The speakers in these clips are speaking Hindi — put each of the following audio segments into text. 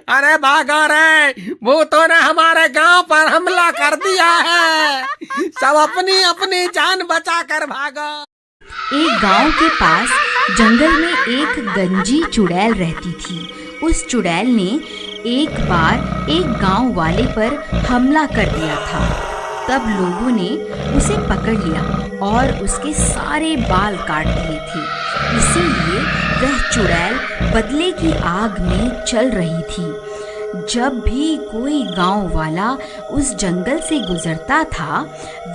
अरे भागो रे, भूतों ने हमारे गांव पर हमला कर दिया है। सब अपनी अपनी जान बचा कर भागो। एक गांव के पास जंगल में एक गंजी चुड़ैल रहती थी। उस चुड़ैल ने एक बार एक गांव वाले पर हमला कर दिया था। तब लोगों ने उसे पकड़ लिया और उसके सारे बाल काट दिए थे। इसीलिए वह चुड़ैल बदले की आग में चल रही थी। जब भी कोई गांव वाला उस जंगल से गुजरता था,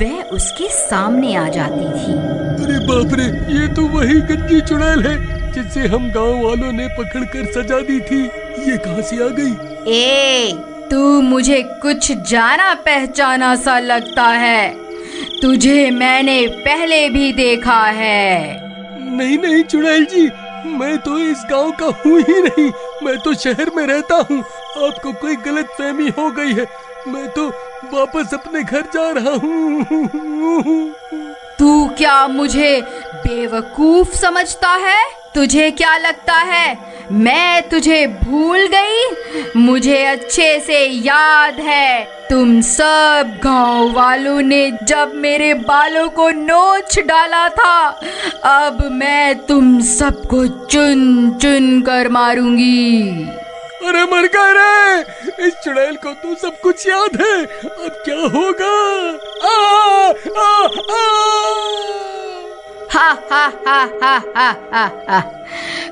वह उसके सामने आ जाती थी। अरे बाप रे, ये तो वही गंजी चुड़ैल है जिसे हम गांव वालों ने पकड़कर सजा दी थी। ये कहां से आ गई? ए, तू मुझे कुछ जाना पहचाना सा लगता है। तुझे मैंने पहले भी देखा है। नहीं नहीं चुड़ैल जी, मैं तो इस गांव का हूँ ही नहीं। मैं तो शहर में रहता हूँ। आपको कोई गलतफहमी हो गई है। मैं तो वापस अपने घर जा रहा हूँ। तू क्या मुझे बेवकूफ समझता है? तुझे क्या लगता है मैं तुझे भूल गई? मुझे अच्छे से याद है, तुम सब गांव वालों ने जब मेरे बालों को नोच डाला था। अब मैं तुम सबको चुन चुन कर मारूंगी। अरे मर गए रे, इस चुड़ैल को तो सब कुछ याद है। अब क्या होगा? आ, आ, आ! हा हा हा हा हा हा हा।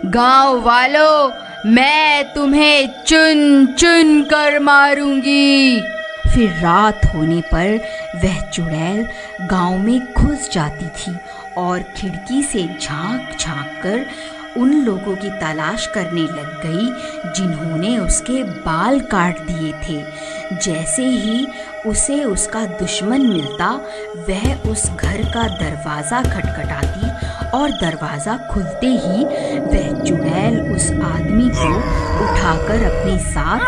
गांव वालों, मैं तुम्हें चुन चुन कर मारूंगी। फिर रात होने पर वह चुड़ैल गांव में घुस जाती थी और खिड़की से झांक झांक कर उन लोगों की तलाश करने लग गई जिन्होंने उसके बाल काट दिए थे। जैसे ही उसे उसका दुश्मन मिलता, वह उस घर का दरवाज़ा खटखटाती और दरवाज़ा खुलते ही वह चुड़ैल उस आदमी को उठाकर अपने साथ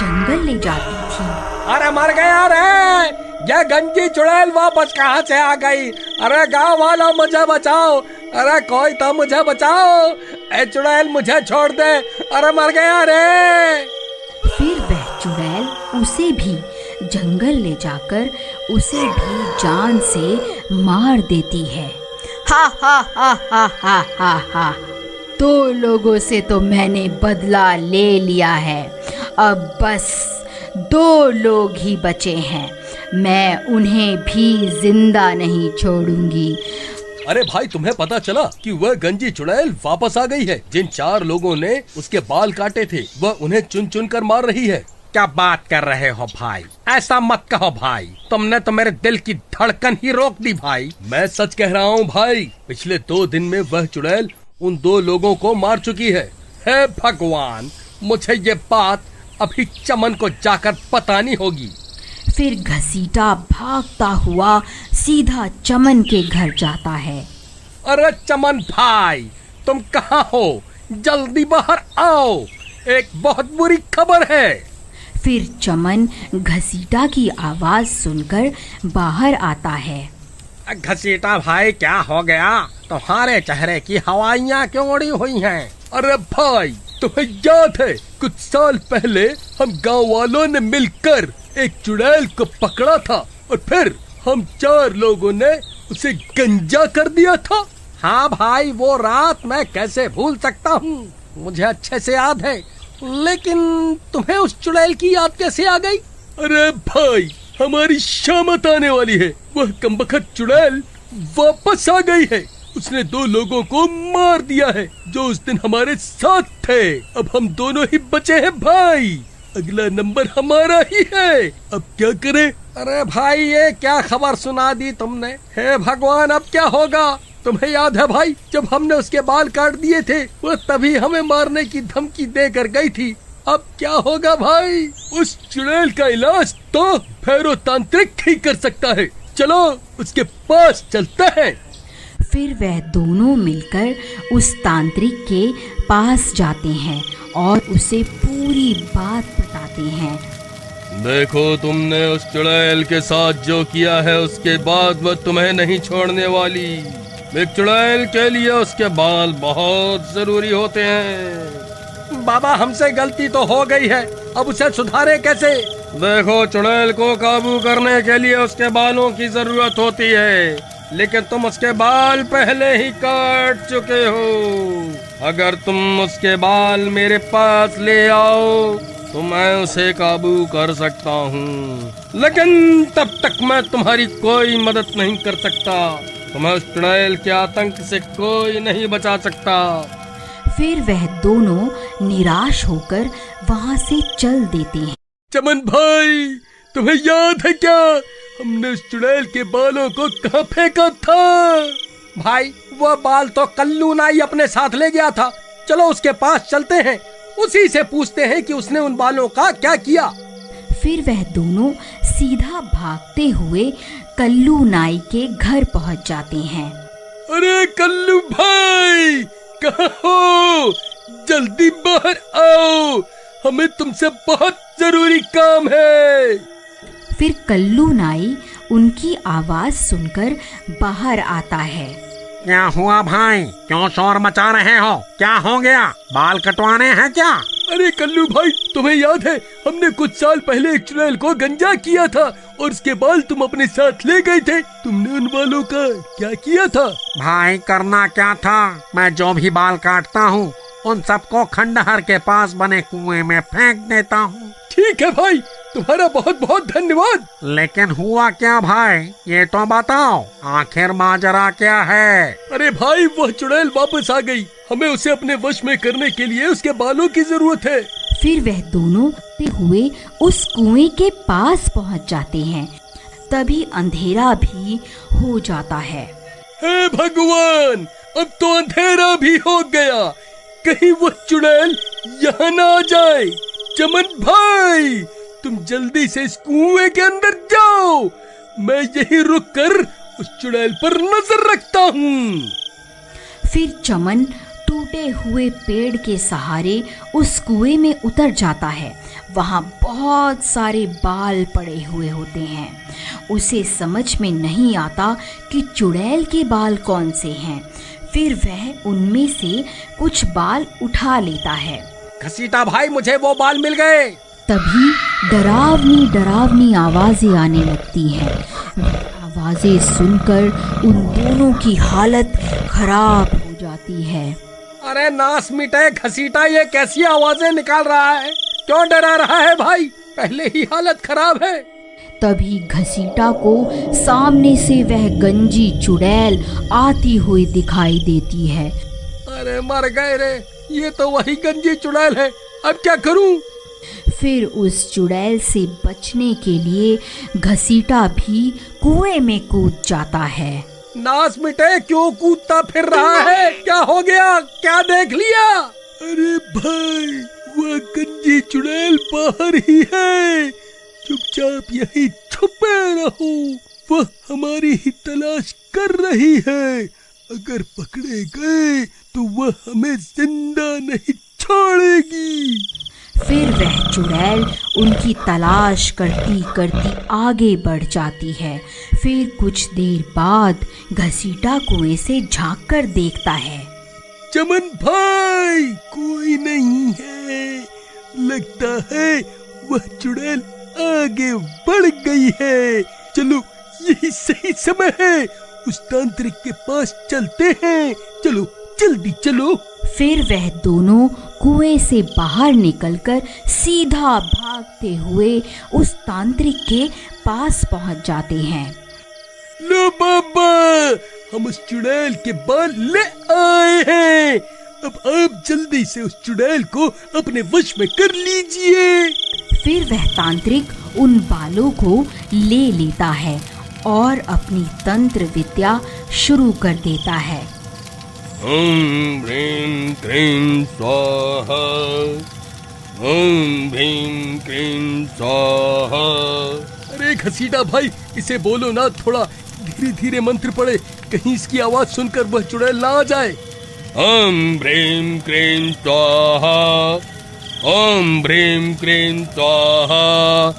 जंगल ले जाती थी। अरे मर गया रे, यह गंजी चुड़ैल वापस कहाँ से आ गई? अरे गांव वालों, मुझे बचाओ। अरे कोई तो मुझे बचाओ। ए चुड़ैल, मुझे छोड़ दे। अरे मर गया रे। फिर वह चुड़ैल उसे भी जंगल ले जाकर उसे भी जान से मार देती है। हा हा हा हा हा हा हा। दो लोगों से तो मैंने बदला ले लिया है। अब बस 2 लोग ही बचे हैं। मैं उन्हें भी जिंदा नहीं छोड़ूंगी। अरे भाई, तुम्हें पता चला कि वह गंजी चुड़ैल वापस आ गई है? जिन 4 लोगों ने उसके बाल काटे थे, वह उन्हें चुन चुन कर मार रही है। क्या बात कर रहे हो भाई? ऐसा मत कहो भाई, तुमने तो मेरे दिल की धड़कन ही रोक दी भाई। मैं सच कह रहा हूँ भाई। पिछले 2 दिन में वह चुड़ैल उन 2 लोगों को मार चुकी है। हे भगवान, मुझे ये बात अभी चमन को जाकर बतानी होगी। फिर घसीटा भागता हुआ सीधा चमन के घर जाता है। अरे चमन भाई, तुम कहाँ हो? जल्दी बाहर आओ, एक बहुत बुरी खबर है। फिर चमन घसीटा की आवाज सुनकर बाहर आता है। घसीटा भाई, क्या हो गया? तुम्हारे चेहरे की हवाइयाँ क्यों उड़ी हुई हैं? अरे भाई, तुम्हें याद है कुछ साल पहले हम गांव वालों ने मिलकर एक चुड़ैल को पकड़ा था और फिर हम 4 लोगों ने उसे गंजा कर दिया था? हाँ भाई, वो रात मैं कैसे भूल सकता हूँ, मुझे अच्छे से याद है। लेकिन तुम्हें उस चुड़ैल की याद कैसे आ गई? अरे भाई, हमारी शामत आने वाली है। वह कमबख्त चुड़ैल वापस आ गई है। उसने 2 लोगों को मार दिया है जो उस दिन हमारे साथ थे। अब हम दोनों ही बचे हैं भाई। अगला नंबर हमारा ही है। अब क्या करें? अरे भाई, ये क्या खबर सुना दी तुमने? हे भगवान, अब क्या होगा? तुम्हें याद है भाई, जब हमने उसके बाल काट दिए थे, वो तभी हमें मारने की धमकी देकर गई थी। अब क्या होगा भाई? उस चुड़ैल का इलाज तो भैरव तांत्रिक ही कर सकता है। चलो उसके पास चलते हैं। फिर वह दोनों मिलकर उस तांत्रिक के पास जाते हैं और उसे पूरी बात बताते हैं। देखो, तुमने उस चुड़ैल के साथ जो किया है, उसके बाद वह तुम्हें नहीं छोड़ने वाली। एक चुड़ैल के लिए उसके बाल बहुत जरूरी होते हैं। बाबा हमसे गलती तो हो गई है, अब उसे सुधारे कैसे? देखो चुड़ैल को काबू करने के लिए उसके बालों की जरूरत होती है, लेकिन तुम उसके बाल पहले ही काट चुके हो। अगर तुम उसके बाल मेरे पास ले आओ तो मैं उसे काबू कर सकता हूँ, लेकिन तब तक मैं तुम्हारी कोई मदद नहीं कर सकता। तुम्हें उस चुड़ैल के आतंक से कोई नहीं बचा सकता। फिर वह दोनों निराश होकर वहाँ से चल देते हैं। चमन भाई, तुम्हें याद है क्या हमने उस चुड़ैल के बालों को कहाँ फेंका था? भाई वो बाल तो कल्लू नाई अपने साथ ले गया था। चलो उसके पास चलते हैं, उसी से पूछते हैं कि उसने उन बालों का क्या किया। फिर वह दोनों सीधा भागते हुए कल्लू नाई के घर पहुंच जाते हैं। अरे कल्लू भाई, कहाँ हो? जल्दी बाहर आओ, हमें तुमसे बहुत जरूरी काम है। फिर कल्लू नाई उनकी आवाज सुनकर बाहर आता है। क्या हुआ भाई, क्यों शोर मचा रहे हो? क्या हो गया? बाल कटवाने हैं क्या? अरे कल्लू भाई, तुम्हें याद है हमने कुछ साल पहले एक चुड़ैल को गंजा किया था और उसके बाल तुम अपने साथ ले गए थे। तुमने उन बालों का क्या किया था? भाई करना क्या था, मैं जो भी बाल काटता हूँ उन सबको खंडहर के पास बने कुएं में फेंक देता हूँ। ठीक है भाई, तुम्हारा बहुत बहुत धन्यवाद। लेकिन हुआ क्या भाई, ये तो बताओ, आखिर माजरा क्या है? अरे भाई, वह चुड़ैल वापस आ गई। हमें उसे अपने वश में करने के लिए उसके बालों की जरूरत है। फिर वह दोनों हुए उस कुएं के पास पहुंच जाते हैं। तभी अंधेरा भी हो जाता है। हे भगवान, अब तो अंधेरा भी हो गया, कहीं वो चुड़ैल यहाँ ना आ जाए। चमन भाई, तुम जल्दी से इस कुएं के अंदर जाओ, मैं यहीं रुककर उस चुड़ैल पर नजर रखता हूँ। फिर चमन टूटे हुए पेड़ के सहारे उस कुएं में उतर जाता है। वहाँ बहुत सारे बाल पड़े हुए होते हैं। उसे समझ में नहीं आता कि चुड़ैल के बाल कौन से हैं। फिर वह उनमें से कुछ बाल उठा लेता है। घसीटा भाई, मुझे वो बाल मिल गए। तभी डरावनी डरावनी आवाजें आने लगती हैं। आवाजें सुनकर उन दोनों की हालत खराब हो जाती है। अरे नास मिटे घसीटा, ये कैसी आवाजें निकाल रहा है? क्यों डरा रहा है भाई? पहले ही हालत खराब है। तभी घसीटा को सामने से वह गंजी चुड़ैल आती हुई दिखाई देती है। अरे मर गए रे, ये तो वही गंजी चुड़ैल है, अब क्या करूं? फिर उस चुड़ैल से बचने के लिए घसीटा भी कुएं में कूद जाता है। नास मिटे, क्यों कूदता फिर रहा है? क्या हो गया? क्या देख लिया? अरे भाई, वह गंजी चुड़ैल बाहर ही है, चुपचाप यहीं छुपे रहो, वह हमारी ही तलाश कर रही है। अगर पकड़े गए तो वह हमें जिंदा नहीं छोड़ेगी। फिर वह चुड़ैल उनकी तलाश करती करती आगे बढ़ जाती है। फिर कुछ देर बाद घसीटा कुएं से झांक कर देखता है। चमन भाई, कोई नहीं है, लगता है वह चुड़ैल आगे बढ़ गई है। चलो, यही सही समय है, उस तांत्रिक के पास चलते हैं। चलो जल्दी चलो। फिर वह दोनों कुएं से बाहर निकलकर सीधा भागते हुए उस तांत्रिक के पास पहुंच जाते हैं। लो बाबा, हम उस चुड़ैल के बाल ले आए हैं। अब आप जल्दी से उस चुड़ैल को अपने वश में कर लीजिए। फिर वह तांत्रिक उन बालों को ले लेता है और अपनी तंत्र विद्या शुरू कर देता है। ओम ह्रीं क्लीं स्वाहा, ओम ह्रीं क्लीं स्वाहा। अरे घसीटा भाई, इसे बोलो ना, थोड़ा धीरे धीरे मंत्र पढ़े, कहीं इसकी आवाज सुनकर वह चुड़ैल ना आ जाए। ओम ह्रीं क्लीं स्वाहा, ओम ह्रीं क्लीं स्वाहा।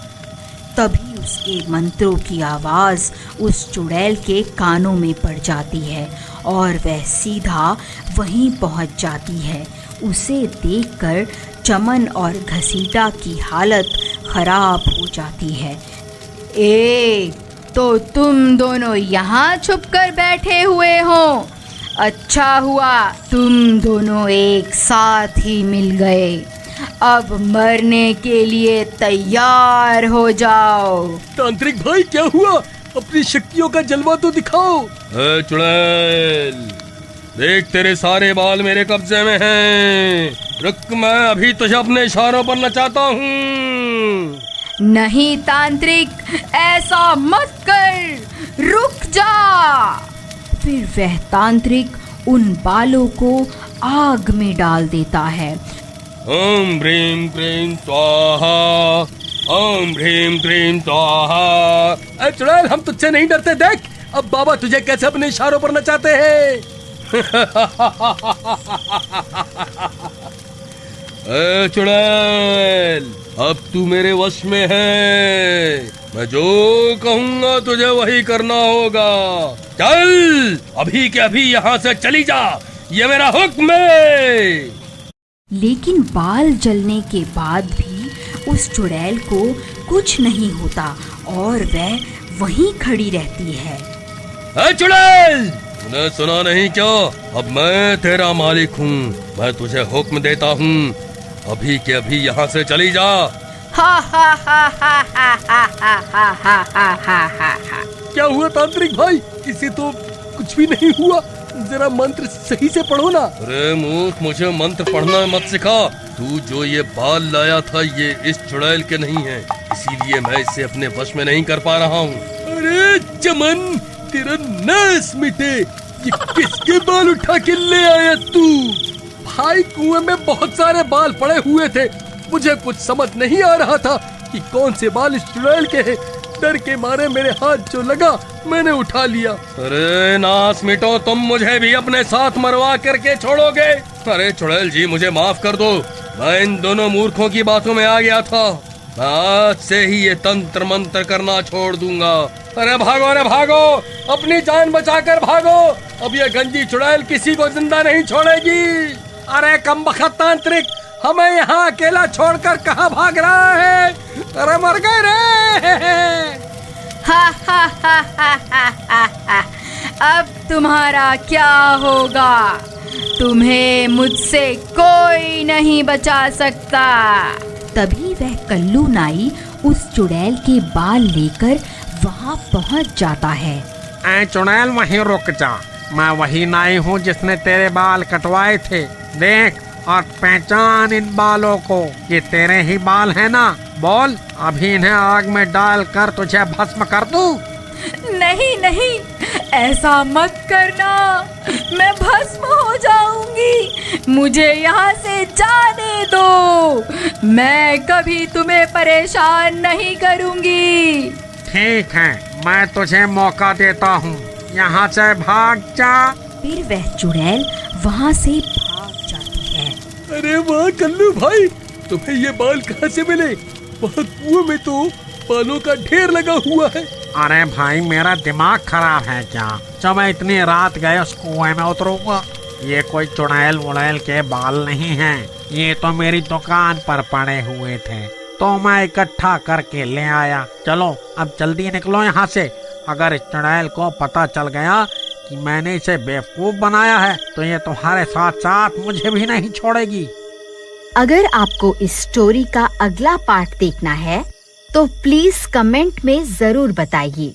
तभी उसके मंत्रों की आवाज उस चुड़ैल के कानों में पड़ जाती है और वह सीधा वहीं पहुंच जाती है। उसे देखकर चमन और घसीटा की हालत खराब हो जाती है। ए, तो तुम दोनों यहाँ छुप कर बैठे हुए हो। अच्छा हुआ तुम दोनों एक साथ ही मिल गए। अब मरने के लिए तैयार हो जाओ। तांत्रिक भाई क्या हुआ? अपनी शक्तियों का जलवा तो दिखाओ। चुड़ैल, देख तेरे सारे बाल मेरे कब्जे में हैं। रुक, मैं अभी तुझे अपने इशारों पर नचाता हूँ। नहीं तांत्रिक, ऐसा मत कर, रुक जा। फिर वह तांत्रिक उन बालों को आग में डाल देता है। ओम ह्रीं क्लीं स्वाहा, ओम ह्रीं क्लीं स्वाहा। चुड़ैल, हम तुझसे नहीं डरते। देख अब बाबा तुझे कैसे अपने इशारों पर नचाते हैं। चुड़ैल, अब तू मेरे वश में है। मैं जो कहूंगा तुझे वही करना होगा। चल, अभी के अभी यहाँ से चली जा, ये मेरा हुक्म है। लेकिन बाल जलने के बाद भी उस चुड़ैल को कुछ नहीं होता और वह वहीं खड़ी रहती है। चुड़ैल, तूने सुना नहीं क्या? अब मैं तेरा मालिक हूँ। मैं तुझे हुक्म देता हूँ, अभी के अभी यहाँ से चली जा। हा हा हा हा हा हा हा हा हा हा हा हा। क्या हुआ तांत्रिक भाई? इसे तो कुछ भी नहीं हुआ। जरा मंत्र सही से पढ़ो ना। अरे मूर्ख, मुझे मंत्र पढ़ना मत सिखा। तू जो ये बाल लाया था ये इस चुड़ैल के नहीं है, इसीलिए मैं इसे अपने वश में नहीं कर पा रहा हूँ। अरे चमन, तेरा नाश मिटे। ये किसके बाल उठा के ले आया तू? भाई, कुएं में बहुत सारे बाल पड़े हुए थे। मुझे कुछ समझ नहीं आ रहा था कि कौन से बाल इस चुड़ैल के हैं। डर के मारे मेरे हाथ जो लगा मैंने उठा लिया। अरे नास मिटो, तुम मुझे भी अपने साथ मरवा करके छोड़ोगे? अरे चुड़ैल जी, मुझे माफ कर दो। मैं इन दोनों मूर्खों की बातों में आ गया था। मैं आज से ही ये तंत्र मंत्र करना छोड़ दूंगा। अरे भागो, अरे भागो, अपनी जान बचाकर भागो। अब ये गंजी चुड़ैल किसी को जिंदा नहीं छोड़ेगी। अरे कमबख्त तांत्रिक, हमें यहाँ अकेला छोड़कर कहाँ भाग रहा है? अरे मर गए रे। हा हा हा हा हा हा हा। अब तुम्हारा क्या होगा? तुम्हें मुझसे कोई नहीं बचा सकता। तभी वह कल्लू नाई उस चुड़ैल के बाल लेकर वहाँ पहुँच जाता है। ऐ चुड़ैल, वहीं रुक जा। मैं वही नाई हूँ जिसने तेरे बाल कटवाए थे। देख और पहचान इन बालों को, ये तेरे ही बाल हैं ना? बोल, अभी इन्हें आग में डालकर तुझे भस्म कर दूं? नहीं नहीं, ऐसा मत करना, मैं भस्म हो जाऊंगी। मुझे यहाँ से जाने दो। मैं कभी तुम्हें परेशान नहीं करूंगी। ठीक है, मैं तुझे मौका देता हूँ, यहाँ से भाग जा। फिर वह चुड़ैल वहाँ से भाग जाती है। अरे वाह कल्लू भाई, तुम्हें ये बाल कहाँ से मिले? वहाँ कुएं में तो बालों का ढेर लगा हुआ है। अरे भाई, मेरा दिमाग खराब है क्या? जब मैं इतनी रात गए उस कुएं में उतरूंगा। ये कोई चुड़ैल वुड़ैल के बाल नहीं हैं, ये तो मेरी दुकान पर पड़े हुए थे, तो मैं इकट्ठा करके ले आया। चलो अब जल्दी निकलो यहाँ से। अगर इस चुड़ैल को पता चल गया कि मैंने इसे बेवकूफ बनाया है तो ये तुम्हारे साथ साथ मुझे भी नहीं छोड़ेगी। अगर आपको इस स्टोरी का अगला पार्ट देखना है तो प्लीज कमेंट में जरूर बताइए।